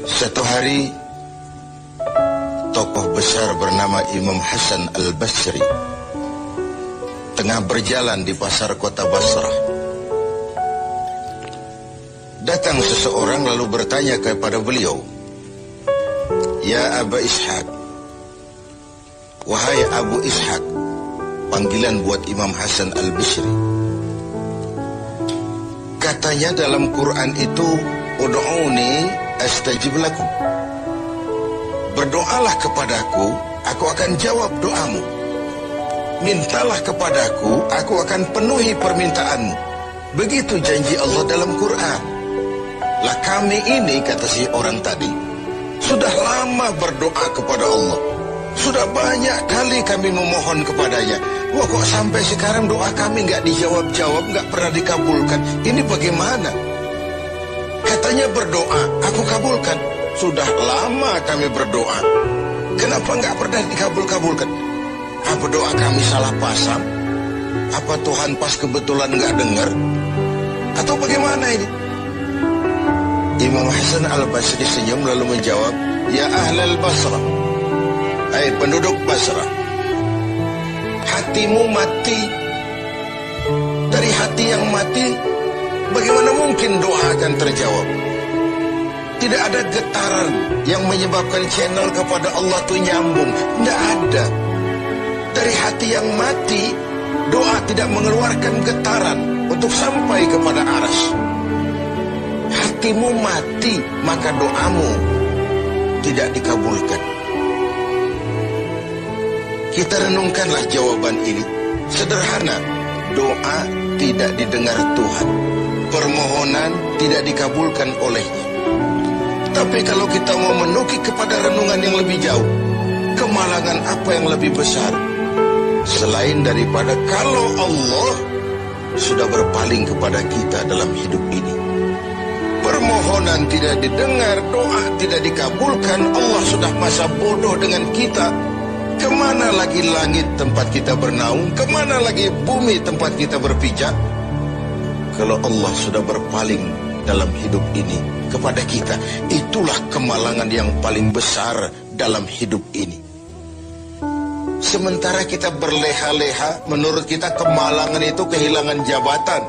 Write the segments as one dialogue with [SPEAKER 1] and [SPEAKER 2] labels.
[SPEAKER 1] Satu hari, tokoh besar bernama Imam Hasan Al-Basri tengah berjalan di pasar kota Basrah. Datang seseorang lalu bertanya kepada beliau, "Ya Aba Ishaq," wahai Abu Ishaq, panggilan buat Imam Hasan Al-Basri. Katanya dalam Quran itu, "Ud'uni astajib lakum." Berdoalah kepadaku, aku akan jawab doamu. Mintalah kepadaku, aku akan penuhi permintaanmu. Begitu janji Allah dalam Quran. Lah kami ini, kata si orang tadi, sudah lama berdoa kepada Allah. Sudah banyak kali kami memohon kepadanya. Wah, kok sampai sekarang doa kami nggak dijawab-jawab, nggak pernah dikabulkan. Ini bagaimana? Katanya berdoa, aku kabulkan. Sudah lama kami berdoa. Kenapa nggak pernah dikabul-kabulkan? Apa doa kami salah pasang? Apa Tuhan pas kebetulan nggak dengar? Atau bagaimana ini? Imam Hasan Al-Basri senyum lalu menjawab, "Ya ahlal Basrah, hai penduduk Basrah, hatimu mati. Dari hati yang mati, bagaimana mungkin doa akan terjawab? Tidak ada getaran yang menyebabkan channel kepada Allah itu nyambung. Tidak ada. Dari hati yang mati, doa tidak mengeluarkan getaran untuk sampai kepada aras. Hatimu mati, maka doamu tidak dikabulkan." Kita renungkanlah jawaban ini. Sederhana, doa tidak didengar Tuhan. Permohonan tidak dikabulkan olehnya. Tapi kalau kita mau menukik kepada renungan yang lebih jauh, kemalangan apa yang lebih besar selain daripada kalau Allah sudah berpaling kepada kita dalam hidup ini? Permohonan tidak didengar, doa tidak dikabulkan, Allah sudah masa bodoh dengan kita. Kemana lagi langit tempat kita bernaung? Kemana lagi bumi tempat kita berpijak? Kalau Allah sudah berpaling dalam hidup ini kepada kita, itulah kemalangan yang paling besar dalam hidup ini. Sementara kita berleha-leha, menurut kita kemalangan itu kehilangan jabatan,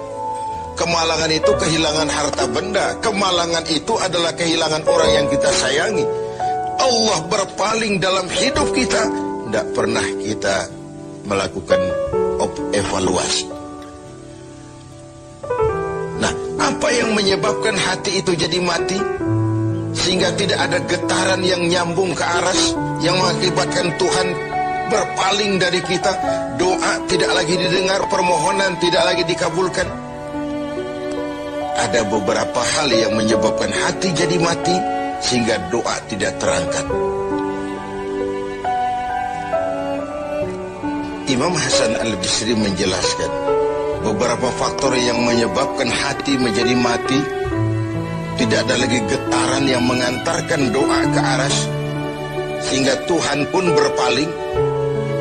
[SPEAKER 1] kemalangan itu kehilangan harta benda, kemalangan itu adalah kehilangan orang yang kita sayangi. Allah berpaling dalam hidup kita, tidak pernah kita melakukan evaluasi. Nah, apa yang menyebabkan hati itu jadi mati? Sehingga tidak ada getaran yang nyambung ke aras, yang mengakibatkan Tuhan berpaling dari kita. Doa tidak lagi didengar, permohonan tidak lagi dikabulkan. Ada beberapa hal yang menyebabkan hati jadi mati, sehingga doa tidak terangkat. Imam Hasan Al-Basri menjelaskan beberapa faktor yang menyebabkan hati menjadi mati. Tidak ada lagi getaran yang mengantarkan doa ke aras, sehingga Tuhan pun berpaling.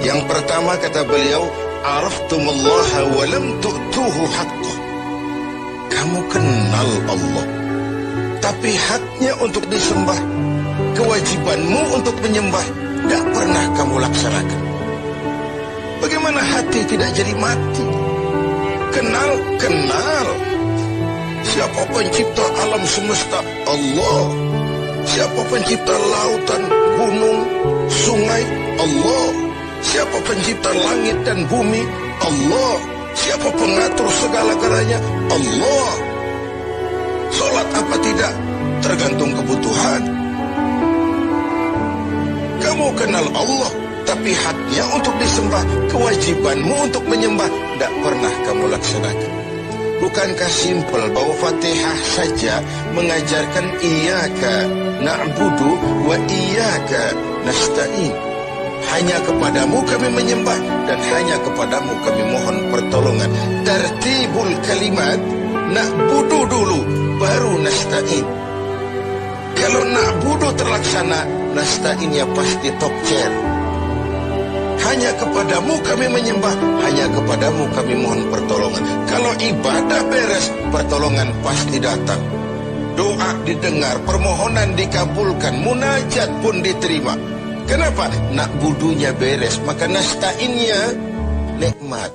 [SPEAKER 1] Yang pertama kata beliau, "Araftumallaha wa lam tu'tuhu haqqah." Kamu kenal Allah, tapi haknya untuk disembah, kewajibanmu untuk menyembah, tidak pernah kamu laksanakan. Bagaimana hati tidak jadi mati? Kenal. Siapa pencipta alam semesta? Allah. Siapa pencipta lautan, gunung, sungai? Allah. Siapa pencipta langit dan bumi? Allah. Siapa pengatur segala-galanya? Allah. Salat apa tidak? Tergantung kebutuhan. Kamu kenal Allah, tapi haknya untuk disembah, kewajibanmu untuk menyembah, tidak pernah kamu laksanakan. Bukankah simpel bahwa Fatihah saja mengajarkan iyyaka na'budu wa iyyaka nasta'in? Hanya kepadamu kami menyembah dan hanya kepadamu kami mohon pertolongan. Tertibul kalimat, na'budu dulu baru nasta'in. Kalau na'budu terlaksana, nasta'innya pasti top chair. Hanya kepadamu kami menyembah, hanya kepadamu kami mohon pertolongan. Kalau ibadah beres, pertolongan pasti datang. doa didengar, permohonan dikabulkan, munajat pun diterima. Kenapa? Nak budunya beres, maka nasta'innya nikmat.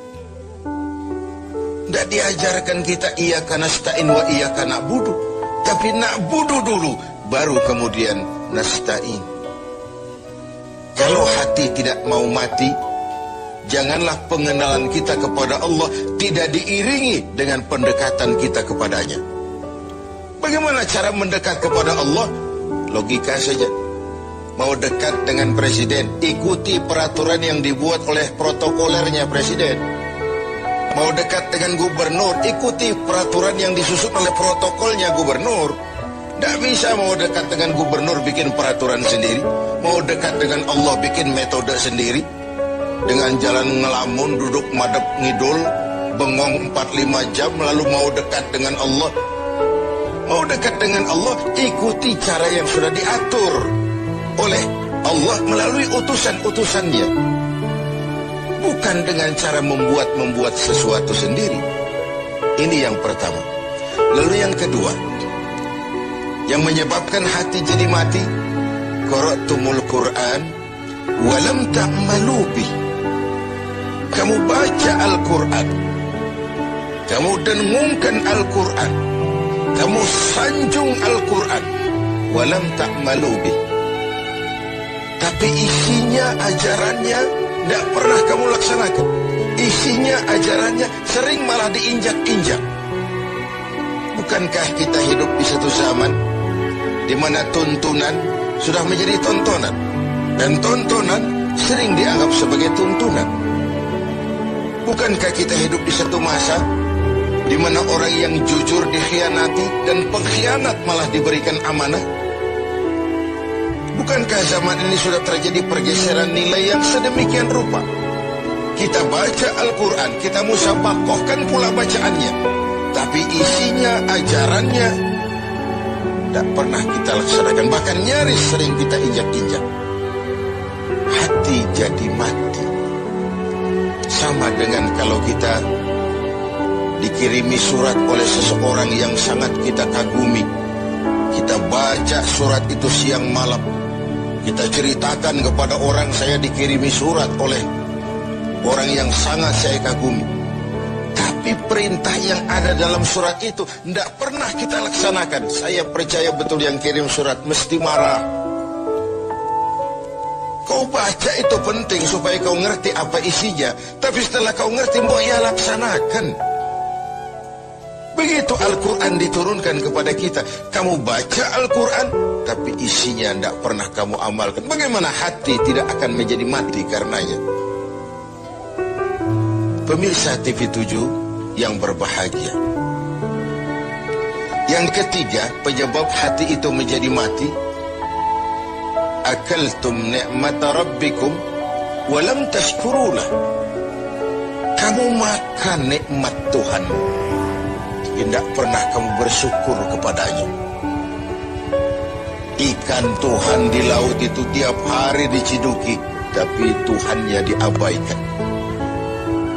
[SPEAKER 1] Tidak diajarkan kita iyyaka nasta'in wa iyyaka na'budu, tapi na'budu dulu, baru kemudian nasta'in. Kalau hati tidak mau mati, janganlah pengenalan kita kepada Allah tidak diiringi dengan pendekatan kita kepadanya. Bagaimana cara mendekat kepada Allah? Logika saja. Mau dekat dengan presiden, ikuti peraturan yang dibuat oleh protokolernya presiden. Mau dekat dengan gubernur, ikuti peraturan yang disusun oleh protokolnya gubernur. Tidak bisa mau dekat dengan gubernur bikin peraturan sendiri. Mau dekat dengan Allah bikin metode sendiri. Dengan jalan ngelamun, duduk madep ngidul, bengong 4-5 jam, lalu mau dekat dengan Allah. Mau dekat dengan Allah, ikuti cara yang sudah diatur oleh Allah melalui utusan-utusannya. Bukan dengan cara membuat sesuatu sendiri. Ini yang pertama. Lalu yang kedua, yang menyebabkan hati jadi mati, qara'tumul Qur'an walam ta'malu bih. Kamu baca Al-Quran, kamu dengungkan Al-Quran, kamu sanjung Al-Quran, walam ta'malu bih, tapi isinya, ajarannya tidak pernah kamu laksanakan. Isinya, ajarannya sering malah diinjak-injak. Bukankah kita hidup di satu zaman di mana tuntunan sudah menjadi tontonan, dan tontonan sering dianggap sebagai tuntunan? Bukankah kita hidup di satu masa di mana orang yang jujur dikhianati dan pengkhianat malah diberikan amanah? Bukankah zaman ini sudah terjadi pergeseran nilai yang sedemikian rupa? Kita baca Al-Quran, kita musabakohkan pula bacaannya, tapi isinya, ajarannya tidak pernah kita laksanakan. Bahkan nyaris sering kita injak-injak. Hati jadi mati. Sama dengan kalau kita dikirimi surat oleh seseorang yang sangat kita kagumi. Kita baca surat itu siang malam. Kita ceritakan kepada orang, saya dikirimi surat oleh orang yang sangat saya kagumi. Tapi perintah yang ada dalam surat itu tidak pernah kita laksanakan. Saya percaya betul yang kirim surat mesti marah. Kau baca itu penting supaya kau ngerti apa isinya, tapi setelah kau ngerti, mau ya laksanakan. Begitu Al-Quran diturunkan kepada kita, kamu baca Al-Quran, tapi isinya tidak pernah kamu amalkan. Bagaimana hati tidak akan menjadi mati karenanya? Pemirsa TV7 yang berbahagia, yang ketiga penyebab hati itu menjadi mati, akaltum ni'mata rabbikum walam tashkurulah. Kamu makan nikmat Tuhan, tidak pernah kamu bersyukur kepadanya. Ikan Tuhan di laut itu tiap hari diciduki, tapi Tuhannya diabaikan.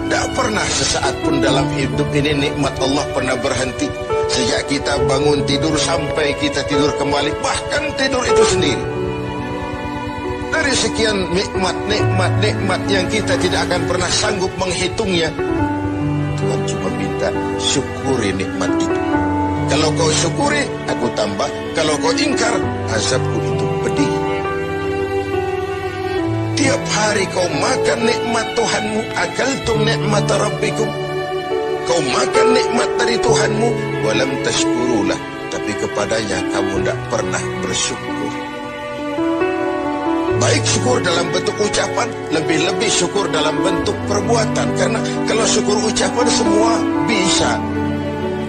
[SPEAKER 1] Tidak pernah sesaat pun dalam hidup ini nikmat Allah pernah berhenti. Sejak kita bangun tidur sampai kita tidur kembali, bahkan tidur itu sendiri. Dari sekian nikmat yang kita tidak akan pernah sanggup menghitungnya, Tuhan cuma minta syukuri nikmat itu. Kalau kau syukuri, aku tambah. Kalau kau ingkar, azabku itu pedih. Tiap hari kau makan nikmat Tuhanmu, akaltum ni'mata rabbikum. Kau makan nikmat dari Tuhanmu, walam tashkurulah, tapi kepadanya kamu tidak pernah bersyukur. Baik syukur dalam bentuk ucapan, lebih-lebih syukur dalam bentuk perbuatan. Karena kalau syukur ucapan semua bisa.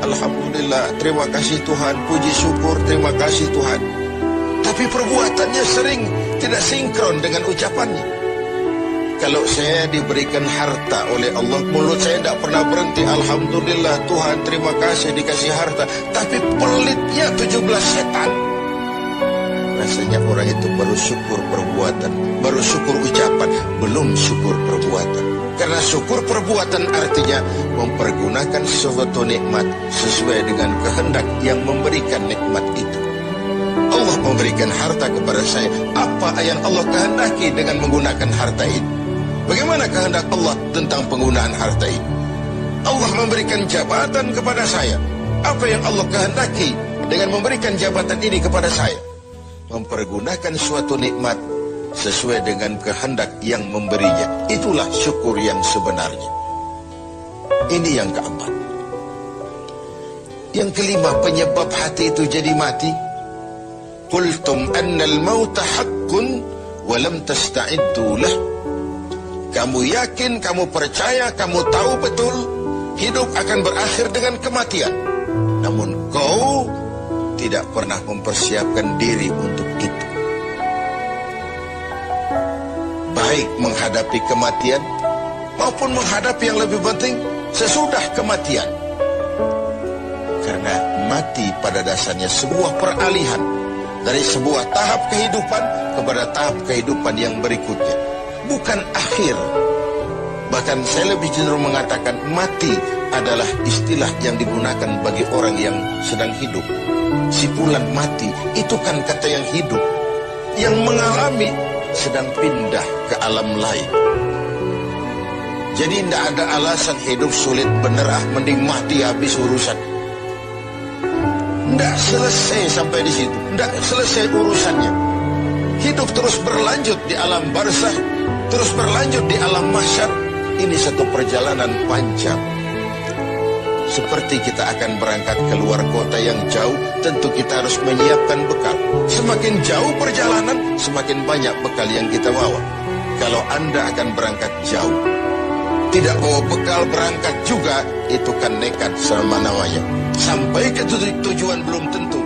[SPEAKER 1] Alhamdulillah, terima kasih Tuhan, puji syukur, terima kasih Tuhan. Tapi perbuatannya sering tidak sinkron dengan ucapannya. Kalau saya diberikan harta oleh Allah, mulut saya tidak pernah berhenti. Alhamdulillah Tuhan, terima kasih dikasih harta. Tapi pelitnya 17 setan. Nah, bahasanya orang itu baru syukur perbuatan, baru syukur ucapan, belum syukur perbuatan. Karena syukur perbuatan artinya mempergunakan suatu nikmat sesuai dengan kehendak yang memberikan nikmat itu. Allah memberikan harta kepada saya, apa yang Allah kehendaki dengan menggunakan harta itu? Bagaimana kehendak Allah tentang penggunaan harta itu? Allah memberikan jabatan kepada saya, apa yang Allah kehendaki dengan memberikan jabatan ini kepada saya? Mempergunakan suatu nikmat sesuai dengan kehendak yang memberinya. Itulah syukur yang sebenarnya. Ini yang keempat. Yang kelima, penyebab hati itu jadi mati. Qultum annal mauta haqqun wa lam tasta'iddu lah. Kamu yakin, kamu percaya, kamu tahu betul hidup akan berakhir dengan kematian. Namun kau tidak pernah mempersiapkan diri untuk itu. Baik menghadapi kematian maupun menghadapi yang lebih penting sesudah kematian. Karena mati pada dasarnya sebuah peralihan dari sebuah tahap kehidupan kepada tahap kehidupan yang berikutnya, bukan akhir. Bahkan saya lebih cenderung mengatakan mati adalah istilah yang digunakan bagi orang yang sedang hidup. Sipulan mati itu kan kata yang hidup, yang mengalami sedang pindah ke alam lain. Jadi tidak ada alasan hidup sulit bener, mending mati habis urusan. Tidak selesai sampai di situ, tidak selesai urusannya. Hidup terus berlanjut di alam barzakh, terus berlanjut di alam mahsyar. Ini satu perjalanan panjang. Seperti kita akan berangkat keluar kota yang jauh, tentu kita harus menyiapkan bekal. Semakin jauh perjalanan, semakin banyak bekal yang kita bawa. Kalau Anda akan berangkat jauh, tidak bawa bekal berangkat juga, itu kan nekat sama namanya. Sampai ke tujuan belum tentu